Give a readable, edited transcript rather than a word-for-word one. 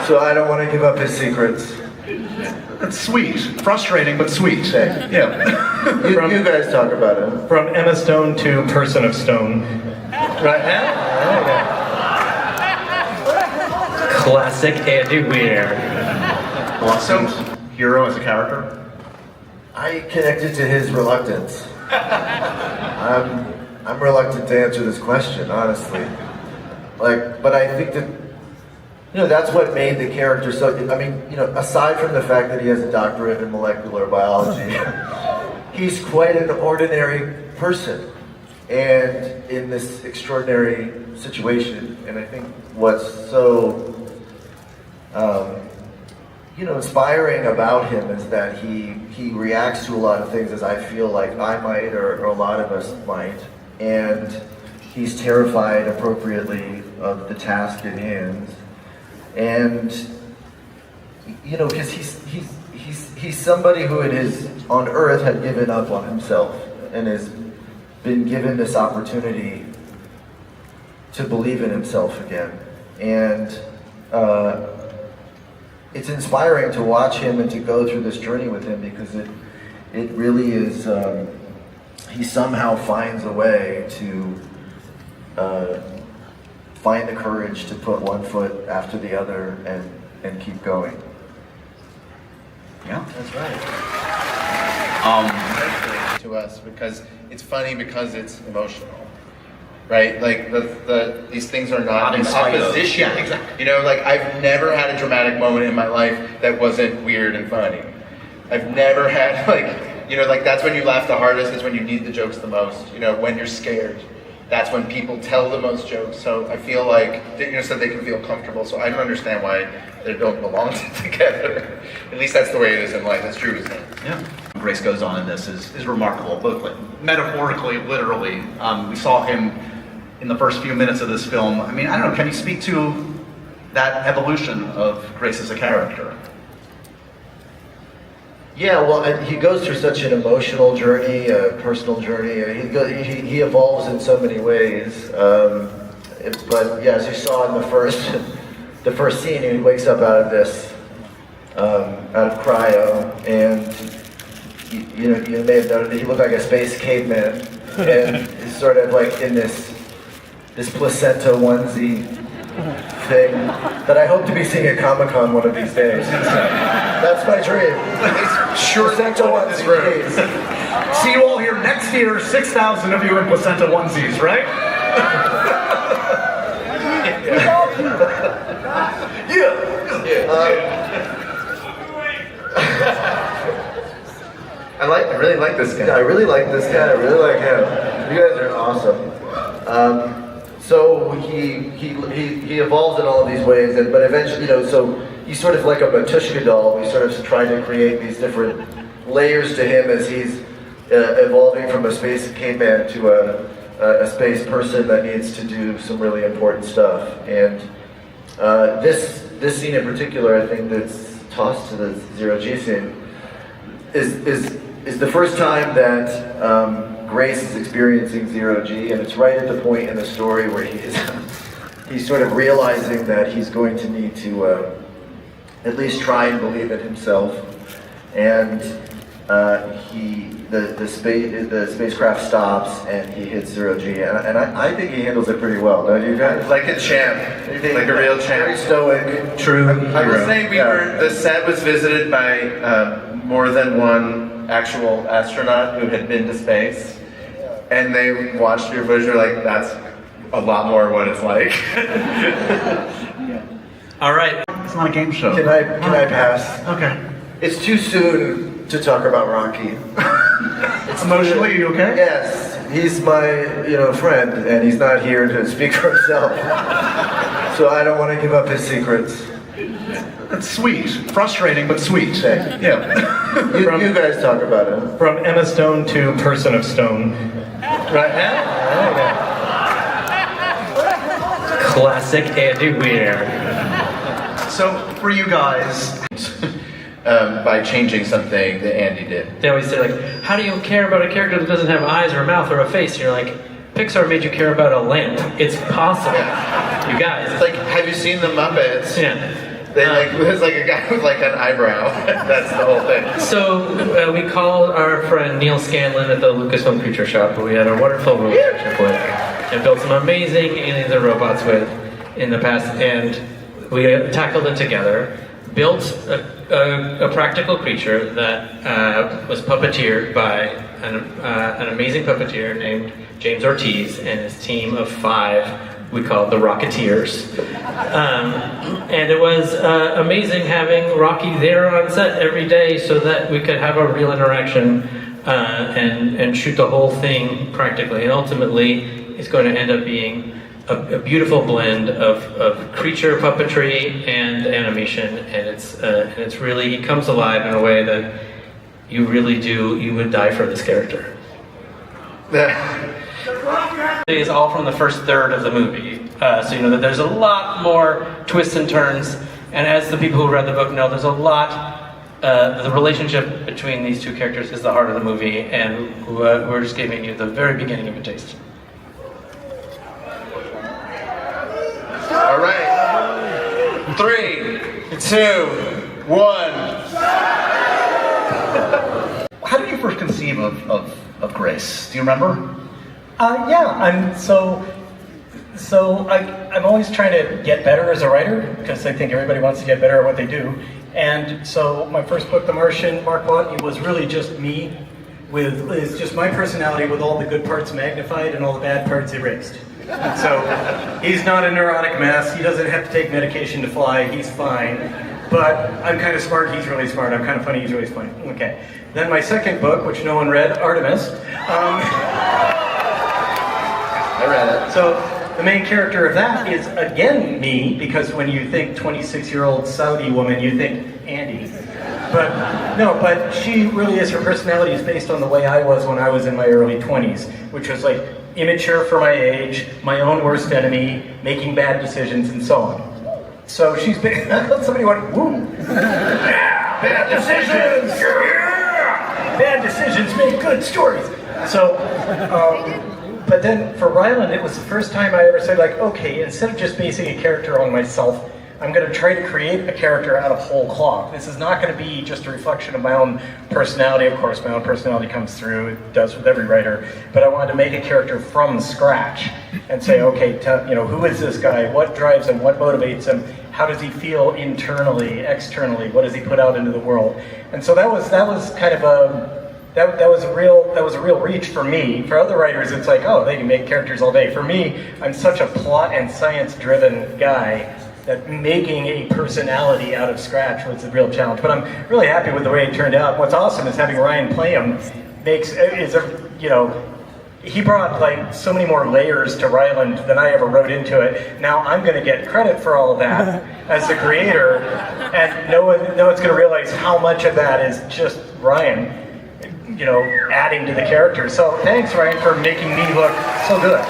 So I don't want to give up his secrets. That's sweet. Frustrating, but sweet. Yeah. You guys talk about him. From Emma Stone to Person of Stone. Right now? Classic Andy Weir. So, hero as a character? I connected to his reluctance. I'm reluctant to answer this question, honestly. But I think that, that's what made the character so, aside from the fact that he has a doctorate in molecular biology, he's quite an ordinary person, and in this extraordinary situation. And I think what's so, inspiring about him is that he reacts to a lot of things as I feel like I might, or a lot of us might, and he's terrified appropriately of the task at hand. And because he's somebody who on Earth had given up on himself and has been given this opportunity to believe in himself again. And it's inspiring to watch him and to go through this journey with him, because it really is. He somehow finds a way to find the courage to put one foot after the other and keep going. Yeah, that's right. To us, because it's funny, because it's emotional, right? Like these things are not in opposition. Yeah, exactly. I've never had a dramatic moment in my life that wasn't weird and funny. I've never had that's when you laugh the hardest, is when you need the jokes the most. When you're scared, that's when people tell the most jokes. So I feel like, so they can feel comfortable. So I don't understand why they don't belong together. At least that's the way it is in life. It's true, isn't it? Yeah. Grace goes on in this is remarkable, both metaphorically, literally. We saw him in the first few minutes of this film. I don't know, can you speak to that evolution of Grace as a character? Yeah, well, he goes through such an emotional journey, a personal journey. He evolves in so many ways. But yeah, as you saw in the first scene, he wakes up out of this, out of cryo, and you may have noted that he looked like a space caveman, and he's sort of like in this placenta onesie thing that I hope to be seeing at Comic-Con one of these days. That's my dream. Sure, placenta onesie, please. See you all here next year, 6,000 of you in placenta onesies, right? I really like this guy. I really like this guy. I really like him. You guys are awesome. So he evolves in all of these ways, but eventually, so he's sort of like a Matushka doll. We sort of try to create these different layers to him as he's evolving from a space caveman to a space person that needs to do some really important stuff. And this scene in particular, I think, that's tossed to the zero-G scene, is the first time that Grace is experiencing zero-G, and it's right at the point in the story where he's sort of realizing that he's going to need to at least try and believe in himself, and the spacecraft stops and he hits zero-G, and I think he handles it pretty well, don't you guys? Like a champ, like a real champ. Very stoic, true hero. I will say the set was visited by more than one actual astronaut who had been to space, and they watched your footage. They're like, that's a lot more what it's like. All right. It's not a game show. Can I pass? Okay. It's too soon to talk about Rocky. Emotionally, are you okay? Yes, he's my friend, and he's not here to speak for himself. So I don't want to give up his secrets. That's sweet. Frustrating, but sweet. Yeah. You guys talk about him. From Emma Stone to Person of Stone. Right now? Classic Andy Weir. So, for you guys, By changing something that Andy did. They always say, like, how do you care about a character that doesn't have eyes or a mouth or a face? And you're like, Pixar made you care about a lamp. It's possible. You guys. It's like, have you seen the Muppets? Yeah. They like it was like a guy with like an eyebrow. That's the whole thing. So we called our friend Neil Scanlon at the Lucasfilm Creature Shop, who we had a wonderful relationship with, and built some amazing aliens and robots with in the past, and we tackled it together. Built a practical creature that was puppeteered by an amazing puppeteer named James Ortiz and his team of 5. We called the Rocketeers. And it was amazing having Rocky there on set every day so that we could have a real interaction and shoot the whole thing practically. And ultimately, it's going to end up being a beautiful blend of creature puppetry and animation. And it's really, he comes alive in a way that you really do, you would die for this character. It is all from the first third of the movie, so you know that there's a lot more twists and turns, and as the people who read the book know, there's a lot, the relationship between these two characters is the heart of the movie, and we're just giving you the very beginning of a taste. All right. 3, 2, 1. How did you first conceive of Grace? Do you remember? I'm always trying to get better as a writer because I think everybody wants to get better at what they do. And so my first book, The Martian, Mark Watney, was really just me it's just my personality with all the good parts magnified and all the bad parts erased. And so he's not a neurotic mess. He doesn't have to take medication to fly. He's fine. But I'm kind of smart. He's really smart. I'm kind of funny. He's really funny. Okay. Then my second book, which no one read, Artemis. I read it. So the main character of that is again me, because when you think 26-year-old Saudi woman, you think Andy. But she really is, her personality is based on the way I was when I was in my early 20s, which was like immature for my age, my own worst enemy, making bad decisions, and so on. So she's been, somebody went, woo! Yeah! Bad decisions! Yeah! Bad decisions make good stories! So, but then for Ryland, it was the first time I ever said, like, okay, instead of just basing a character on myself, I'm going to try to create a character out of whole cloth. This is not going to be just a reflection of my own personality. Of course, my own personality comes through. It does with every writer. But I wanted to make a character from scratch and say, okay, who is this guy? What drives him? What motivates him? How does he feel internally, externally? What does he put out into the world? And so that was kind of that was a real reach for me. For other writers, it's like, oh, they can make characters all day. For me, I'm such a plot and science-driven guy that making a personality out of scratch was a real challenge. But I'm really happy with the way it turned out. What's awesome is having Ryan play him he brought like so many more layers to Ryland than I ever wrote into it. Now I'm going to get credit for all of that as the creator, and no one's going to realize how much of that is just Ryan, adding to the character. So thanks, Ryan, for making me look so good.